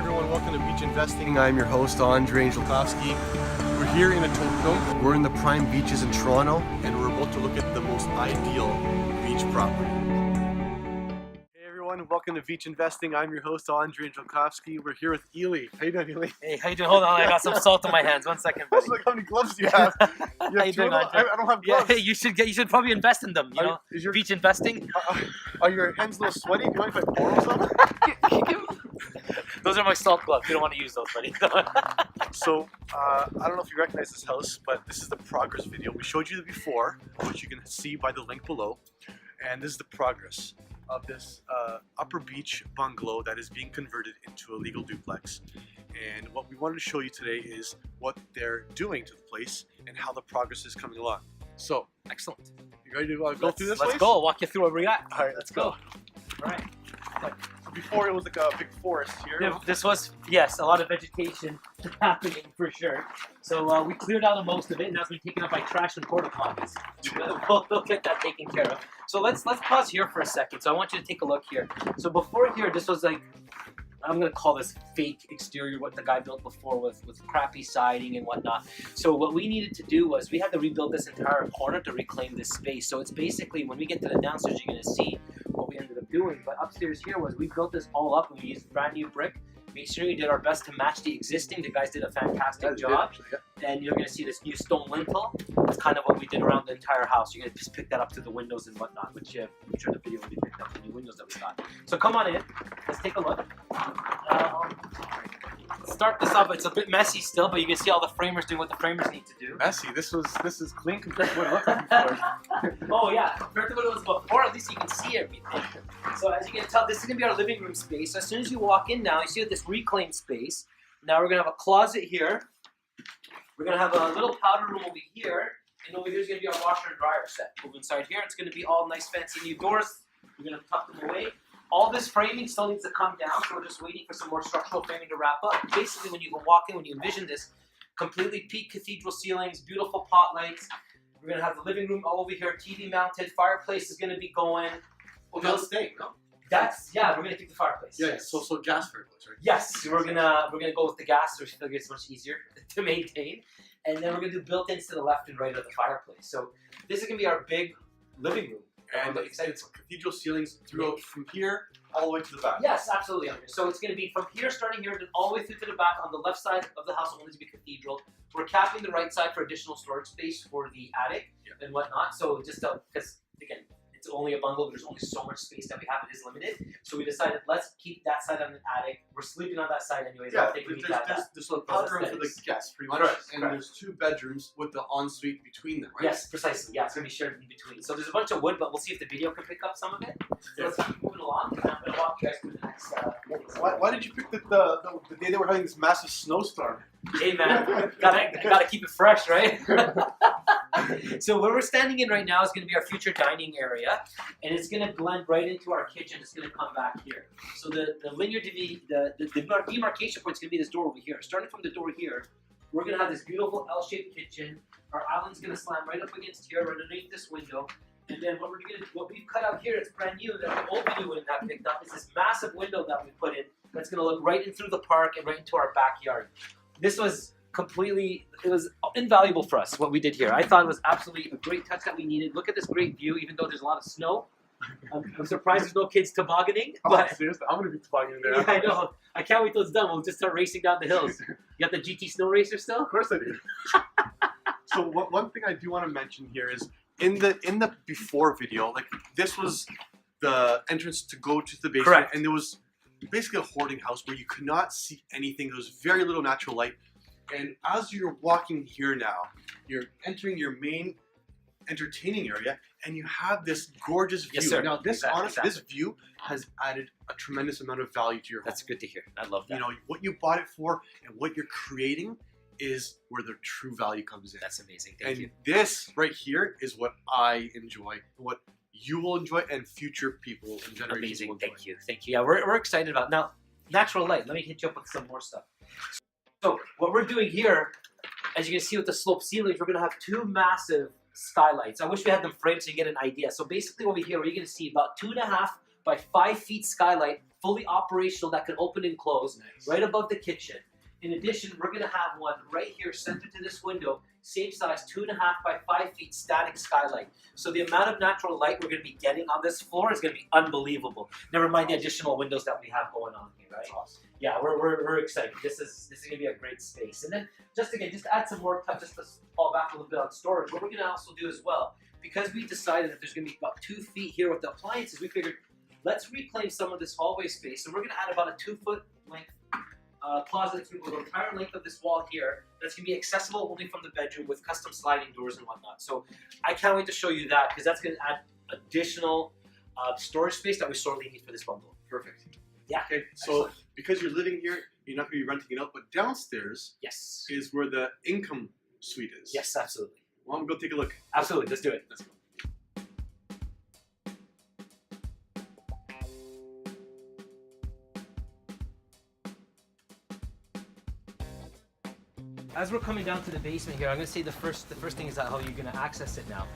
everyone, welcome to Beach Investing. I'm your host, Andrei. We're here in Etobicoke. We're in the prime beaches in Toronto, and we're about to look at the most ideal beach property. Hey everyone, welcome to Beach Investing. I'm your host, Andrei. We're here with Elie. How you doing, Elie? Hey, how you doing? Hold on, I got some salt in my hands. 1 second, buddy. Look how many gloves do you have? How you doing, I don't have gloves. Yeah, you should probably invest in them. You know, beach investing. Are your hands a little sweaty? Do you mind if I borrow some? Those are my salt gloves. You don't want to use those, buddy. So, I don't know if you recognize this house, but this is the progress video. We showed you the before, which you can see by the link below. And this is the progress of this upper beach bungalow that is being converted into a legal duplex. And what we wanted to show you today is what they're doing to the place and how the progress is coming along. So, Excellent. you ready to go through this? Let's go. I'll walk you through what we got. All right, let's go. All right. So before it was like a big forest here. This was, yes, a lot of vegetation happening for sure. So we cleared out most of it, and now it's been taken up by trash and porta potties. We'll get that taken care of. So let's pause here for a second. So I want you to take a look here. So before here, this was like, I'm gonna call this fake exterior, what the guy built before with crappy siding and whatnot. So what we needed to do was we had to rebuild this entire corner to reclaim this space. So it's basically, when we get to the downstairs, you're gonna see what we ended up doing. But upstairs here was, we built this all up and we used brand new brick. Made sure we did our best to match the existing. The guys did a fantastic job. And you're gonna see this new stone lintel. That's kind of what we did around the entire house. You're gonna just pick that up to the windows and whatnot, which I'm sure the video will be picked up, the new windows that we got. So come on in, let's take a look. Start this off. It's a bit messy still, but you can see all the framers doing what the framers need to do. Messy. This is clean compared to what it looked like before. Oh yeah, compared to what it was before, at least you can see everything. So as you can tell, this is gonna be our living room space. So as soon as you walk in now, you see this reclaimed space. Now we're gonna have a closet here. We're gonna have a little powder room over here, and over here is gonna be our washer and dryer set. Over inside here, it's gonna be all nice fancy new doors. We're gonna tuck them away. All this framing still needs to come down, so we're just waiting for some more structural framing to wrap up. Basically, when you walk in, when you envision this, completely peaked cathedral ceilings, beautiful pot lights. We're gonna have the living room all over here, TV mounted. Fireplace is gonna be going. Well, that's staying, no? We're gonna keep the fireplace. Yeah, so gas fireplace, right? Yes, we're gonna go with the gas, so we feel it's much easier to maintain. And then we're gonna do built-ins to the left and right of the fireplace. So this is gonna be our big living room. And it's cathedral ceilings throughout from here all the way to the back. Yes, absolutely. So it's going to be from here, starting here, then all the way through to the back. On the left side of the house, only to be cathedral. We're capping the right side for additional storage space for the attic and whatnot. So just because again, it's only a bungalow, there's only so much space that we have. It is limited. So we decided let's keep that side on the attic. We're sleeping on that side anyways. Yeah, there's a powder room for the guests, pretty much. Correct, and there's 2 bedrooms with the ensuite between them, right? Yes, precisely. Yeah, it's going to be shared in between. So there's a bunch of wood, but we'll see if the video can pick up some of it. So let's keep moving along, and I'm going to walk you guys through the next Why did you pick the day they were having this massive snowstorm? Hey man, gotta keep it fresh, right? So where we're standing in right now is going to be our future dining area, and it's going to blend right into our kitchen. It's going to come back here. So the linear demarcation point is going to be this door over here. Starting from the door here, we're going to have this beautiful L-shaped kitchen. Our island's going to slam right up against here, right underneath this window. And then what we've cut out here, it's brand new, that the old video wouldn't have picked up, is this massive window that we put in that's going to look right in through the park and right into our backyard. This was it was invaluable for us, what we did here. I thought it was absolutely a great touch that we needed. Look at this great view, even though there's a lot of snow. I'm surprised there's no kids tobogganing. But Seriously, I'm going to be tobogganing there. Yeah, I know. I can't wait till it's done. We'll just start racing down the hills. You got the GT Snow Racer still? Of course I do. So one thing I do want to mention here is, in the before video, like this was the entrance to go to the basement. Correct. And there was basically a hoarding house where you could not see anything. There was very little natural light. And as you're walking here now, you're entering your main entertaining area, and you have this gorgeous view. Yes, sir. Now, this this view has added a tremendous amount of value to your home. That's good to hear. I love that. You know, what you bought it for and what you're creating is where the true value comes in. That's amazing. Thank you. This right here is what I enjoy, what you will enjoy, and future people and generations Amazing. will enjoy. Thank you. Thank you. Yeah, we're excited about it. Now, natural light. Let me hit you up with some more stuff. So what we're doing here, as you can see with the sloped ceilings, we're going to have 2 massive skylights. I wish we had them framed so you get an idea. So basically over here, you're going to see about 2.5 by 5 feet skylight, fully operational, that can open and close, right above the kitchen. In addition, we're going to have one right here centered to this window, same size, 2.5 by 5 feet static skylight. So the amount of natural light we're going to be getting on this floor is going to be unbelievable. Never mind the additional windows that we have going on here, right? That's awesome. Yeah, we're excited. This is going to be a great space. And then just to add some more touch, just to fall back a little bit on storage, what we're going to also do as well, because we decided that there's going to be about 2 feet here with the appliances, we figured let's reclaim some of this hallway space. So we're going to add about a 2-foot length closet through the entire length of this wall here. That's going to be accessible only from the bedroom with custom sliding doors and whatnot. So I can't wait to show you that because that's going to add additional storage space that we sorely need for this bungalow. Perfect. Yeah. Okay, so excellent. because you're living here, you're not going to be renting it out, but downstairs Yes. is where the income suite is. Yes, absolutely. Well, I'm going to go take a look. Absolutely. Let's do it. Let's go. As we're coming down to the basement here, I'm going to say the first thing is that how you're going to access it now.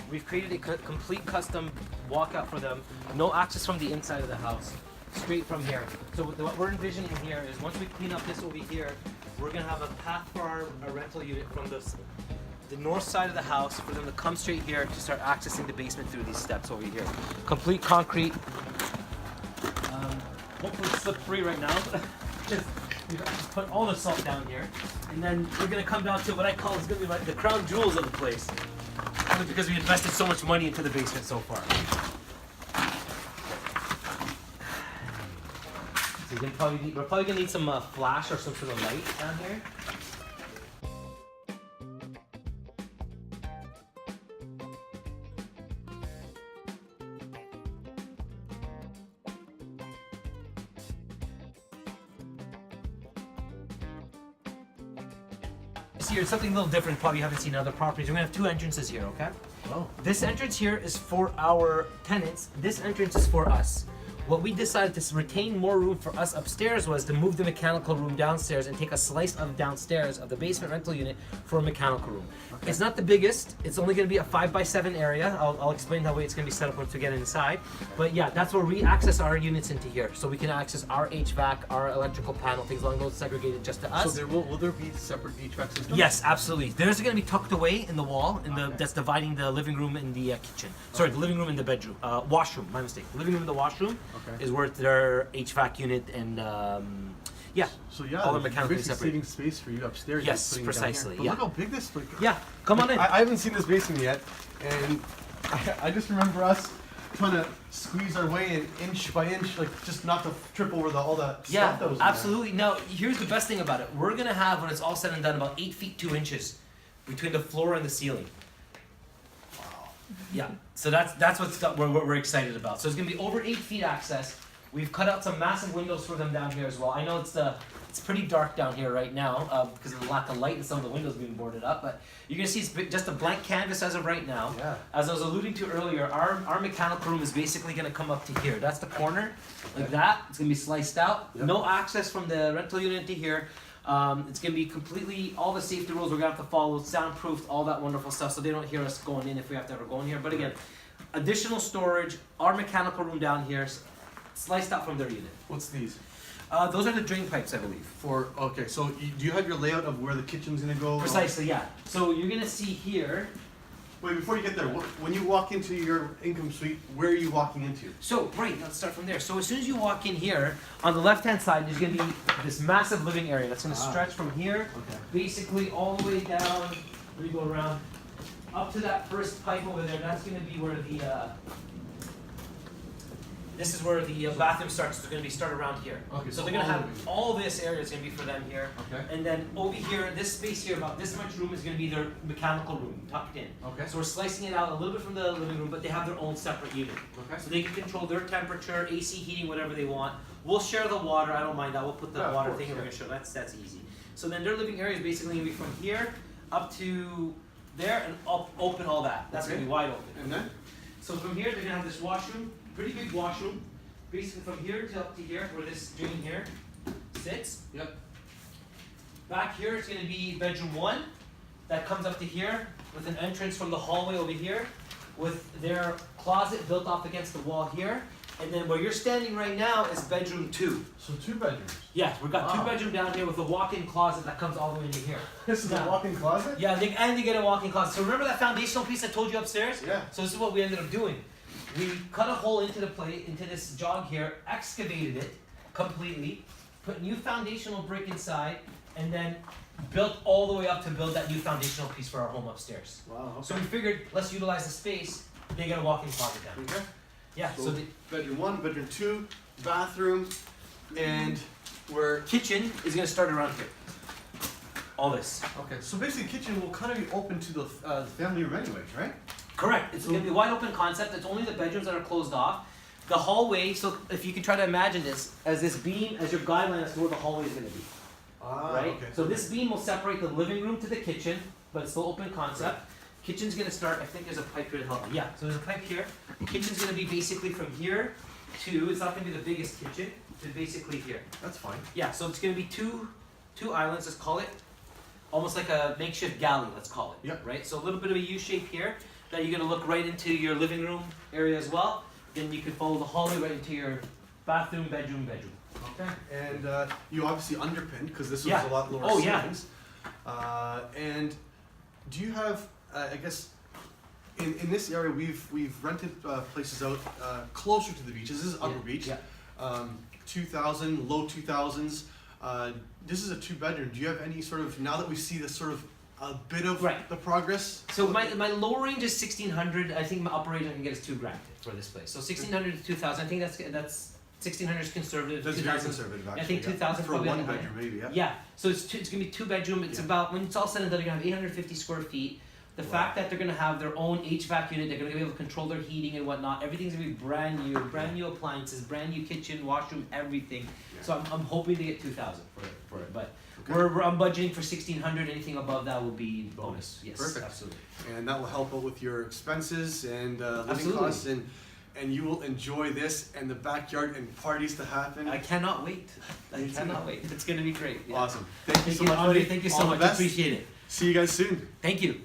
We've created a complete custom walkout for them. No access from the inside of the house, straight from here. So what we're envisioning here is once we clean up this over here, we're going to have a path for our rental unit from the north side of the house for them to come straight here to start accessing the basement through these steps over here. Complete concrete. Hopefully slip-free right now. Just put all the salt down here, and then we're gonna come down to what I call is gonna be like the crown jewels of the place, only because we invested so much money into the basement so far. So we're probably gonna need some flash or some sort of light down here. Here, something a little different, probably you haven't seen in other properties. We're gonna have 2 entrances here, okay? Oh. This entrance here is for our tenants. This entrance is for us. What we decided to retain more room for us upstairs was to move the mechanical room downstairs and take a slice of downstairs of the basement rental unit for a mechanical room. Okay. It's not the biggest. It's only going to be a 5x7 area. I'll explain how it's going to be set up once we get inside. But yeah, that's where we access our units into here. So we can access our HVAC, our electrical panel, things along those segregated just to us. So will there be separate HVAC systems? Yes, absolutely. There's going to be tucked away in the wall, that's dividing the living room and the kitchen. Sorry, the living room and the bedroom. Washroom, my mistake. The living room and the washroom is where their HVAC unit and yeah. So yeah, all the you're mechanically basically separated. saving space for you upstairs. Yes, just putting it down precisely, here. But yeah. look how big this place. Yeah, come on in. I haven't seen this basement yet, and I just remember us trying to squeeze our way in inch by inch, like just not to trip over all that stuff that was in there. Absolutely. Now, here's the best thing about it. We're gonna have, when it's all said and done, about 8 feet 2 inches between the floor and the ceiling. Wow. Yeah. So that's what we're excited about. So it's gonna be over 8 feet access. We've cut out some massive windows for them down here as well. I know it's pretty dark down here right now because of the lack of light and some of the windows being boarded up, but you're gonna see it's just a blank canvas as of right now. Yeah. As I was alluding to earlier, our mechanical room is basically gonna come up to here. That's the corner, like that. It's gonna be sliced out. Yep. No access from the rental unit to here. It's gonna be completely, all the safety rules we're gonna have to follow, soundproofed, all that wonderful stuff, so they don't hear us going in if we have to ever go in here. But again, additional storage, our mechanical room down here, sliced out from their unit. What's these? Those are the drain pipes, I believe. Okay, so do you have your layout of where the kitchen's gonna go? Precisely, yeah. So you're gonna see here. Wait, before you get there, when you walk into your income suite, where are you walking into? So, right, let's start from there. So as soon as you walk in here, on the left-hand side, there's gonna be this massive living area that's gonna stretch from here, basically all the way down, let me go around, up to that first pipe over there. That's gonna be where this is where the bathroom starts. It's going to be started around here. Okay, so they're going to have all this area is going to be for them here. Okay. And then over here, this space here, about this much room is going to be their mechanical room, tucked in. Okay. So we're slicing it out a little bit from the living room, but they have their own separate unit. Okay. So they can control their temperature, AC, heating, whatever they want. We'll share the water. I don't mind that. We'll put the water thing, and we're going to show that's easy. So then their living area is basically going to be from here up to there and up, open all that. That's going to be wide open. And then? So from here, they're going to have this washroom, pretty big washroom. Basically from here to up to here, where this drain here sits. Yep. Back here, it's going to be bedroom 1. That comes up to here with an entrance from the hallway over here, with their closet built off against the wall here. And then where you're standing right now is bedroom 2. So 2 bedrooms. Yeah, we've got Wow. 2 bedroom down here with a walk-in closet that comes all the way into here. This is a walk-in closet? Yeah, and you get a walk-in closet. So remember that foundational piece I told you upstairs? Yeah. So this is what we ended up doing. We cut a hole into the plate, into this jog here, excavated it completely, put new foundational brick inside, and then built all the way up to build that new foundational piece for our home upstairs. Wow. Okay. So we figured, let's utilize the space. They get a walk-in closet down. Okay. Yeah. So, So the bedroom 1, bedroom 2, bathroom, and we're kitchen is gonna start around here. All this. okay. So basically, kitchen will kind of be open to the family room anyways, right? Correct. It's gonna be a wide open concept. It's only the bedrooms that are closed off. The hallway. So if you can try to imagine this as this beam as your guideline as to where the hallway is gonna be. Right? Okay. So this beam will separate the living room to the kitchen, but it's still open concept. Kitchen's gonna start, I think there's a pipe here to help me. Yeah, so there's a pipe here. Kitchen's gonna be basically from here to, it's not gonna be the biggest kitchen, to basically here. That's fine. Yeah, so it's gonna be two islands, let's call it. Almost like a makeshift galley, let's call it. Yep. Right? So a little bit of a U shape here, that you're gonna look right into your living room area as well. Then you can follow the hallway right into your bathroom, bedroom. Okay. And you obviously underpinned because this was Yeah. a lot lower Oh, yeah. ceilings. And do you have? I guess in this area we've rented places out closer to the beaches. This is Upper Beach. Yeah. 2,000, low 2000s. This is a 2-bedroom. Do you have any sort of, now that we see this sort of a bit of Right. the progress? So my lower range is 1,600. I think my upper range I can get is $2,000 for this place. So 1,600 to 2,000. I think that's 1,600 is conservative. That's very 2,000 conservative, actually. I think 2,000 for probably one on the high bedroom, maybe. Yeah. Yeah, so it's gonna be 2-bedroom. It's Yeah. about, when it's all said and done, you're gonna have 850 square feet. The Wow. fact that they're gonna have their own HVAC unit, they're gonna be able to control their heating and whatnot. Everything's gonna be brand new appliances, brand new kitchen, washroom, everything. Yeah. So I'm hoping to get 2,000 for it. But Okay. I'm budgeting for 1,600. Anything above that will be bonus. Yes, Perfect. absolutely. And that will help out with your expenses and living Absolutely. costs, and you will enjoy this and the backyard and parties to happen. I cannot wait. I Me too. cannot wait. It's gonna be great. Yeah. Awesome. Thank you so much, Andrei. buddy. Thank you All so the much. best. Appreciate it. See you guys soon. Thank you.